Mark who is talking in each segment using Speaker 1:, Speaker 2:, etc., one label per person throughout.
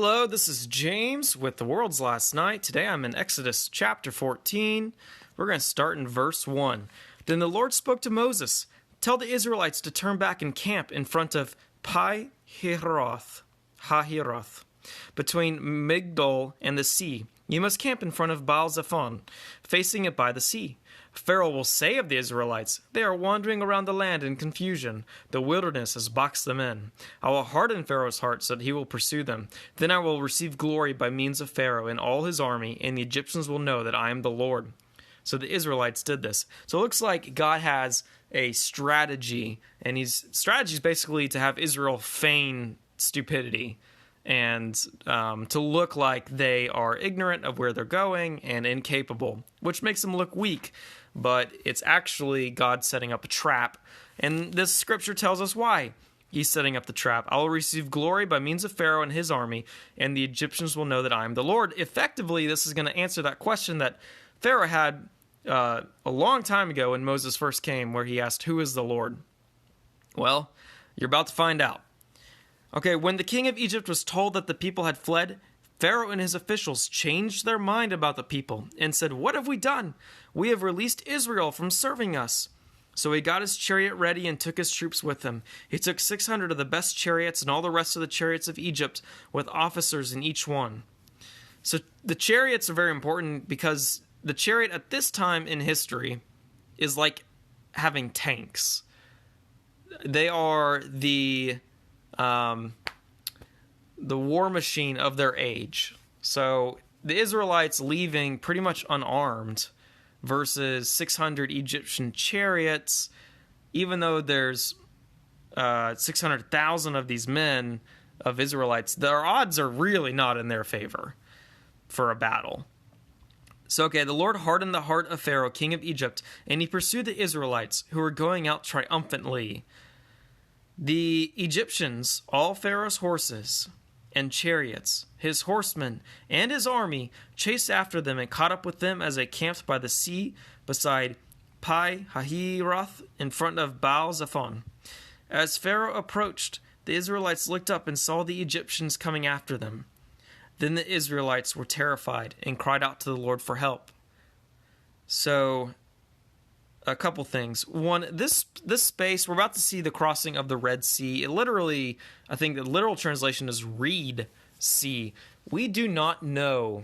Speaker 1: Hello, this is James with The World's Last Night. Today I'm in Exodus chapter 14. We're going to start in verse 1. Then the Lord spoke to Moses, "Tell the Israelites to turn back and camp in front of Pi-Hahiroth, between Migdol and the sea. You must camp in front of Baal-Zephon, facing it by the sea. Pharaoh will say of the Israelites, 'They are wandering around the land in confusion. The wilderness has boxed them in. I will harden Pharaoh's heart so that he will pursue them. Then I will receive glory by means of Pharaoh and all his army, and the Egyptians will know that I am the Lord.'" So the Israelites did this. So it looks like God has a strategy, and his strategy is basically to have Israel feign stupidity and to look like they are ignorant of where they're going and incapable, which makes them look weak. But it's actually God setting up a trap. And this scripture tells us why he's setting up the trap. "I will receive glory by means of Pharaoh and his army, and the Egyptians will know that I am the Lord." Effectively, this is going to answer that question that Pharaoh had a long time ago when Moses first came, where he asked, "Who is the Lord?" Well, you're about to find out. Okay, when the king of Egypt was told that the people had fled, Pharaoh and his officials changed their mind about the people and said, "What have we done? We have released Israel from serving us." So he got his chariot ready and took his troops with him. He took 600 of the best chariots and all the rest of the chariots of Egypt, with officers in each one. So the chariots are very important because the chariot at this time in history is like having tanks. They are the war machine of their age. So the Israelites leaving pretty much unarmed versus 600 Egyptian chariots, even though there's 600,000 of these men of Israelites, their odds are really not in their favor for a battle. So, okay, the Lord hardened the heart of Pharaoh, king of Egypt, and he pursued the Israelites, who were going out triumphantly. The Egyptians, all Pharaoh's horses and chariots, his horsemen, and his army, chased after them and caught up with them as they camped by the sea beside Pi-Hahiroth in front of Baal-Zephon. As Pharaoh approached, the Israelites looked up and saw the Egyptians coming after them. Then the Israelites were terrified and cried out to the Lord for help. So, a couple things. One, this space, we're about to see the crossing of the Red Sea. It literally, I think the literal translation is Reed Sea. We do not know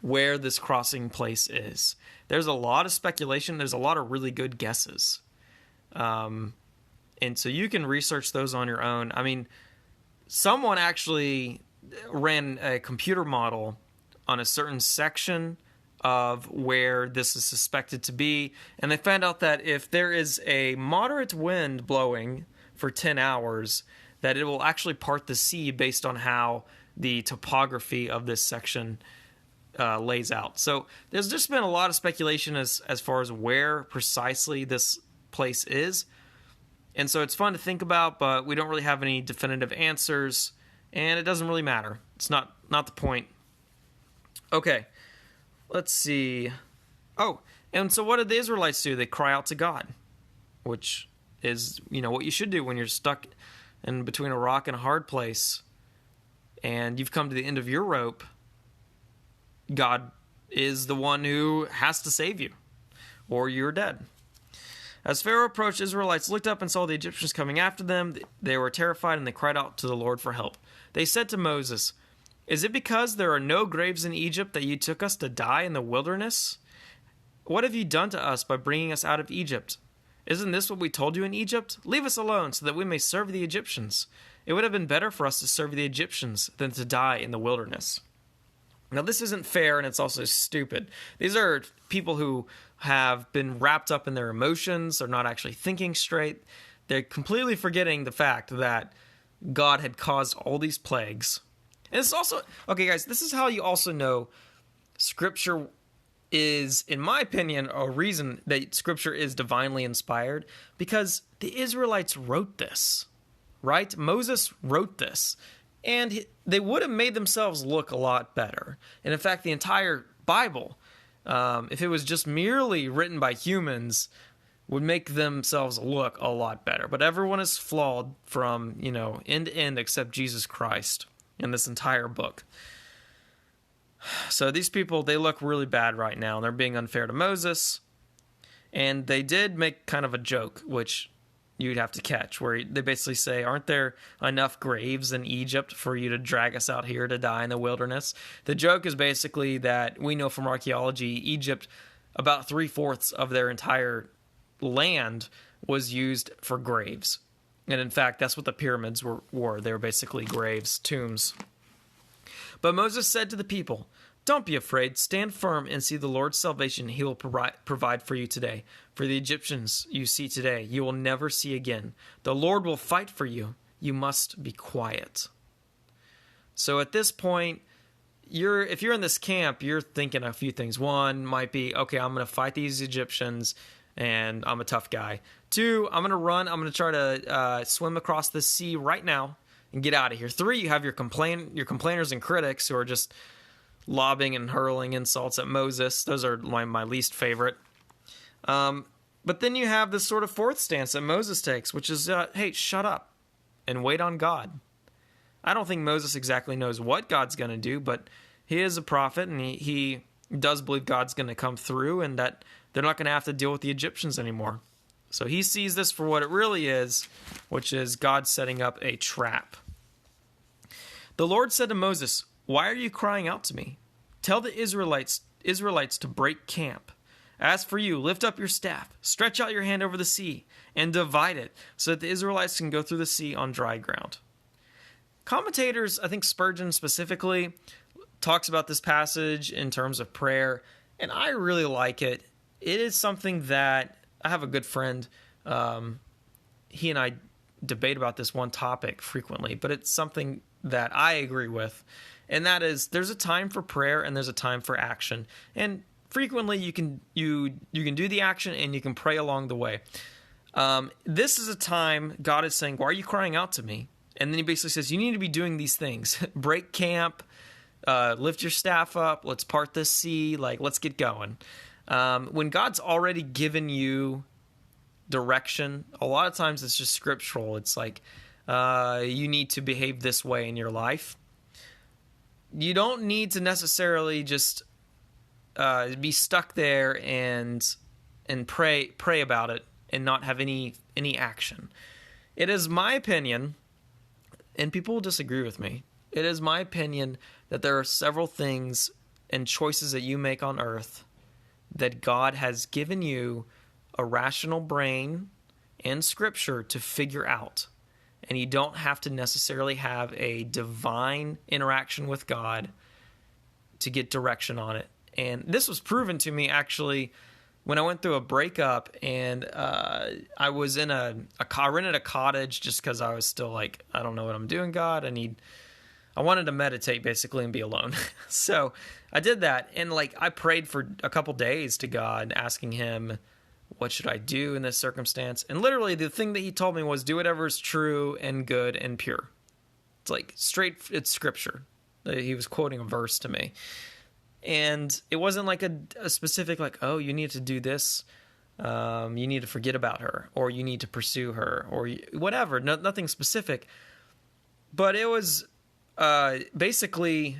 Speaker 1: where this crossing place is. There's a lot of speculation. There's a lot of really good guesses. And so you can research those on your own. I mean, someone actually ran a computer model on a certain section of where this is suspected to be, and they found out that if there is a moderate wind blowing for 10 hours, that it will actually part the sea based on how the topography of this section lays out. So there's just been a lot of speculation as far as where precisely this place is, and so it's fun to think about, but we don't really have any definitive answers, and it doesn't really matter. It's not the point. Okay. Let's see. Oh, and so what did the Israelites do? They cry out to God, which is, what you should do when you're stuck in between a rock and a hard place and you've come to the end of your rope. God is the one who has to save you, or you're dead. As Pharaoh approached, the Israelites looked up and saw the Egyptians coming after them. They were terrified and they cried out to the Lord for help. They said to Moses, "Is it because there are no graves in Egypt that you took us to die in the wilderness? What have you done to us by bringing us out of Egypt? Isn't this what we told you in Egypt? Leave us alone so that we may serve the Egyptians. It would have been better for us to serve the Egyptians than to die in the wilderness." Now, this isn't fair, and it's also stupid. These are people who have been wrapped up in their emotions. They're not actually thinking straight. They're completely forgetting the fact that God had caused all these plagues. And it's also, okay, guys, this is how you also know Scripture is, in my opinion, a reason that Scripture is divinely inspired, because the Israelites wrote this, right? Moses wrote this, and they would have made themselves look a lot better. And in fact, the entire Bible, if it was just merely written by humans, would make themselves look a lot better. But everyone is flawed from, end to end except Jesus Christ. in this entire book. So these people, they look really bad right now. They're being unfair to Moses. And they did make kind of a joke, which you'd have to catch, where they basically say, aren't there enough graves in Egypt for you to drag us out here to die in the wilderness? The joke is basically that we know from archaeology, Egypt, about 3/4 of their entire land was used for graves. And in fact, that's what the pyramids were. They were basically graves, tombs. But Moses said to the people, "Don't be afraid. Stand firm and see the Lord's salvation he will provide for you today. For the Egyptians you see today, you will never see again. The Lord will fight for you. You must be quiet." So at this point, if you're in this camp, you're thinking a few things. One might be, okay, I'm going to fight these Egyptians, and I'm a tough guy. Two, I'm going to run. I'm going to try to swim across the sea right now and get out of here. Three, you have your complainers and critics who are just lobbing and hurling insults at Moses. Those are my least favorite. But then you have this sort of fourth stance that Moses takes, which is, hey, shut up and wait on God. I don't think Moses exactly knows what God's going to do, but he is a prophet, and he does believe God's going to come through and that they're not going to have to deal with the Egyptians anymore. So he sees this for what it really is, which is God setting up a trap. The Lord said to Moses, "Why are you crying out to me? Tell the Israelites to break camp. As for you, lift up your staff, stretch out your hand over the sea, and divide it, so that the Israelites can go through the sea on dry ground." Commentators, I think Spurgeon specifically, talks about this passage in terms of prayer, and I really like it. It is something that I have a good friend. He and I debate about this one topic frequently, but it's something that I agree with, and that is there's a time for prayer and there's a time for action. And frequently you can do the action and you can pray along the way. This is a time God is saying, "Why are you crying out to me?" And then he basically says, you need to be doing these things. Break camp, lift your staff up, let's part this sea, let's get going. When God's already given you direction, a lot of times it's just scriptural. It's like, you need to behave this way in your life. You don't need to necessarily just be stuck there and pray about it and not have any action. It is my opinion, and people will disagree with me, it is my opinion that there are several things and choices that you make on earth that God has given you a rational brain and scripture to figure out. And you don't have to necessarily have a divine interaction with God to get direction on it. And this was proven to me, actually, when I went through a breakup, and I was in I rented a cottage just because I was still like, I don't know what I'm doing, God. I wanted to meditate, basically, and be alone. So I did that, and I prayed for a couple days to God, asking him, what should I do in this circumstance? And literally the thing that he told me was, do whatever is true and good and pure. It's it's scripture. He was quoting a verse to me. And it wasn't a specific, oh, you need to do this. You need to forget about her, or you need to pursue her, or whatever. Nothing specific. But it was basically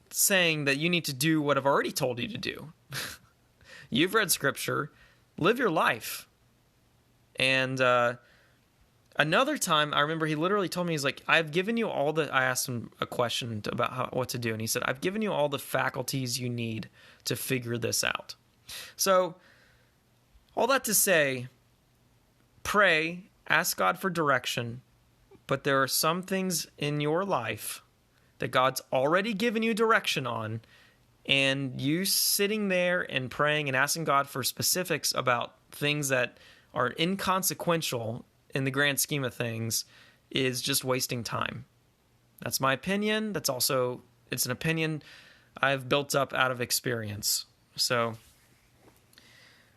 Speaker 1: saying that you need to do what I've already told you to do. You've read scripture. Live your life. And another time, I remember he literally told me, he's like, I've given you all I asked him a question about what to do. And he said, I've given you all the faculties you need to figure this out. So all that to say, pray, ask God for direction. But there are some things in your life that God's already given you direction on, and you sitting there and praying and asking God for specifics about things that are inconsequential in the grand scheme of things is just wasting time. That's my opinion. It's an opinion I've built up out of experience. So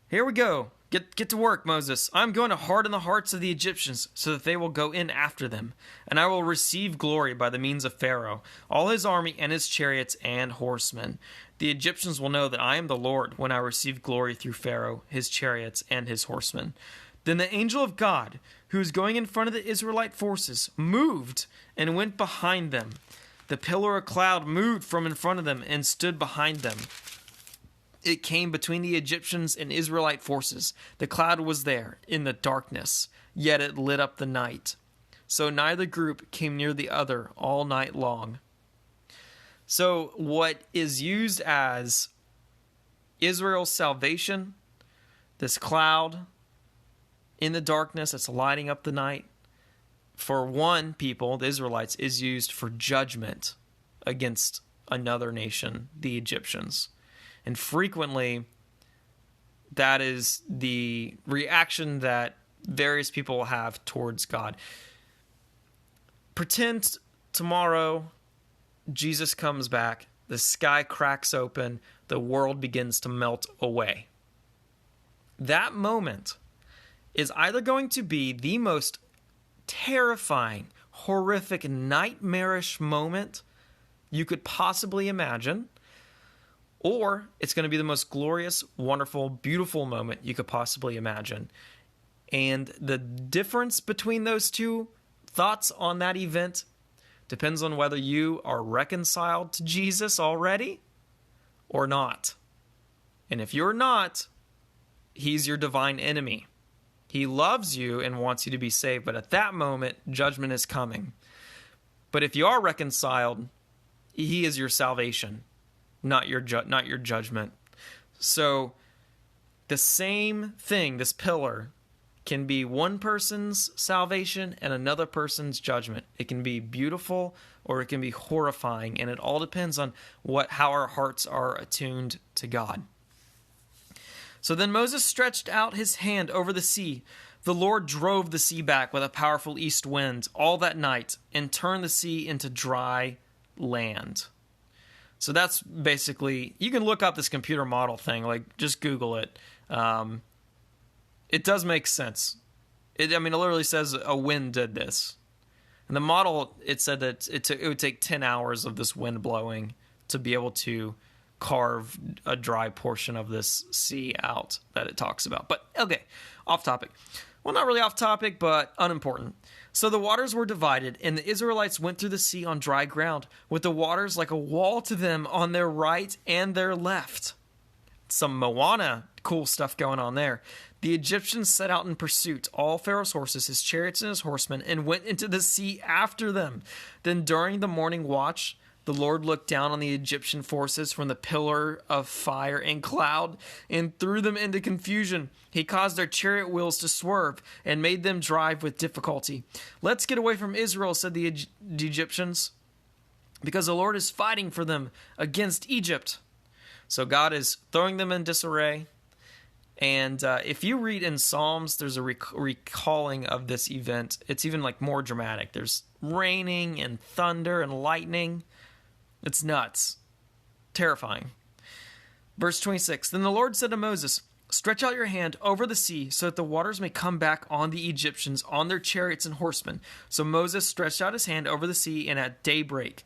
Speaker 1: here we go. Get to work, Moses. I'm going to harden the hearts of the Egyptians so that they will go in after them, and I will receive glory by the means of Pharaoh, all his army and his chariots and horsemen. The Egyptians will know that I am the Lord when I receive glory through Pharaoh, his chariots, and his horsemen. Then the angel of God, who was going in front of the Israelite forces, moved and went behind them. The pillar of cloud moved from in front of them and stood behind them. It came between the Egyptians and Israelite forces. The cloud was there in the darkness, yet it lit up the night. So neither group came near the other all night long. So what is used as Israel's salvation, this cloud in the darkness that's lighting up the night, for one people, the Israelites, is used for judgment against another nation, the Egyptians. And frequently, that is the reaction that various people will have towards God. Pretend tomorrow Jesus comes back, the sky cracks open, the world begins to melt away. That moment is either going to be the most terrifying, horrific, nightmarish moment you could possibly imagine, or it's going to be the most glorious, wonderful, beautiful moment you could possibly imagine. And the difference between those two thoughts on that event depends on whether you are reconciled to Jesus already or not. And if you're not, he's your divine enemy. He loves you and wants you to be saved, but at that moment, judgment is coming. But if you are reconciled, he is your salvation, not your judgment. So the same thing, this pillar, can be one person's salvation and another person's judgment. It can be beautiful or it can be horrifying, and it all depends on how our hearts are attuned to God. So then Moses stretched out his hand over the sea. The Lord drove the sea back with a powerful east wind all that night and turned the sea into dry land. So that's basically, you can look up this computer model thing, like just Google it. It does make sense. It literally says a wind did this. And the model, it said that it would take 10 hours of this wind blowing to be able to carve a dry portion of this sea out that it talks about. But okay, off topic. Well, not really off topic, but unimportant. So the waters were divided, and the Israelites went through the sea on dry ground, with the waters like a wall to them on their right and their left. Some Moana cool stuff going on there. The Egyptians set out in pursuit, all Pharaoh's horses, his chariots, and his horsemen, and went into the sea after them. Then during the morning watch, the Lord looked down on the Egyptian forces from the pillar of fire and cloud and threw them into confusion. He caused their chariot wheels to swerve and made them drive with difficulty. "Let's get away from Israel," said the Egyptians, "because the Lord is fighting for them against Egypt." So God is throwing them in disarray. And if you read in Psalms, there's a recalling of this event. It's even like more dramatic. There's raining and thunder and lightning. It's nuts. Terrifying. Verse 26, Then the Lord said to Moses, "Stretch out your hand over the sea so that the waters may come back on the Egyptians, on their chariots and horsemen." So Moses stretched out his hand over the sea, and at daybreak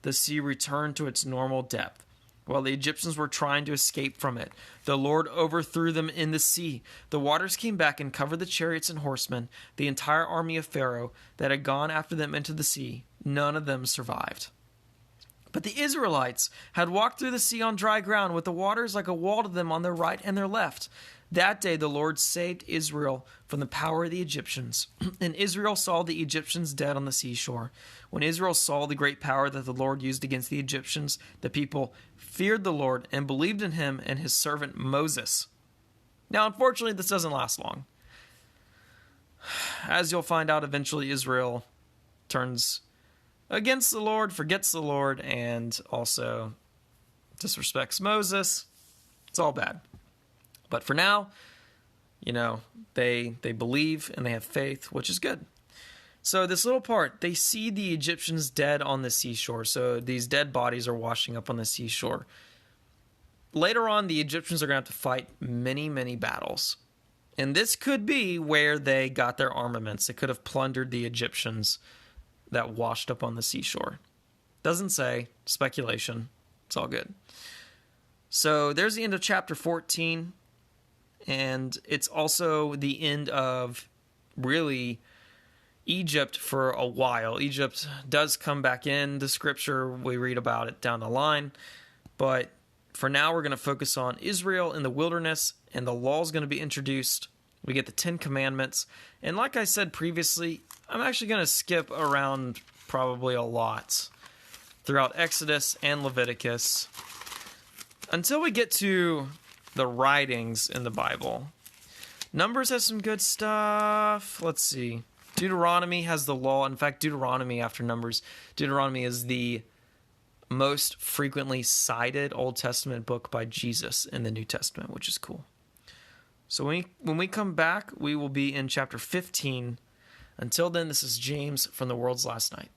Speaker 1: the sea returned to its normal depth, while the Egyptians were trying to escape from it. The Lord overthrew them in the sea. The waters came back and covered the chariots and horsemen, the entire army of Pharaoh that had gone after them into the sea. None of them survived. But the Israelites had walked through the sea on dry ground, with the waters like a wall to them on their right and their left. That day the Lord saved Israel from the power of the Egyptians. And Israel saw the Egyptians dead on the seashore. When Israel saw the great power that the Lord used against the Egyptians, the people feared the Lord and believed in him and his servant Moses. Now, unfortunately, this doesn't last long. As you'll find out, eventually Israel turns against the Lord, forgets the Lord, and also disrespects Moses. It's all bad. But for now, they believe and they have faith, which is good. So this little part, they see the Egyptians dead on the seashore. So these dead bodies are washing up on the seashore. Later on, the Egyptians are going to have to fight many, many battles. And this could be where they got their armaments. They could have plundered the Egyptians that washed up on the seashore. Doesn't say. Speculation. It's all good. So there's the end of chapter 14. And it's also the end of really Egypt for a while. Egypt does come back in the scripture. We read about it down the line. But for now, we're going to focus on Israel in the wilderness, and the law is going to be introduced. We get the 10 Commandments. And like I said previously, I'm actually going to skip around probably a lot throughout Exodus and Leviticus until we get to the writings in the Bible. Numbers has some good stuff. Let's see. Deuteronomy has the law. In fact, Deuteronomy after Numbers, Deuteronomy is the most frequently cited Old Testament book by Jesus in the New Testament, which is cool. So when we come back, we will be in chapter 15. Until then, this is James from The World's Last Night.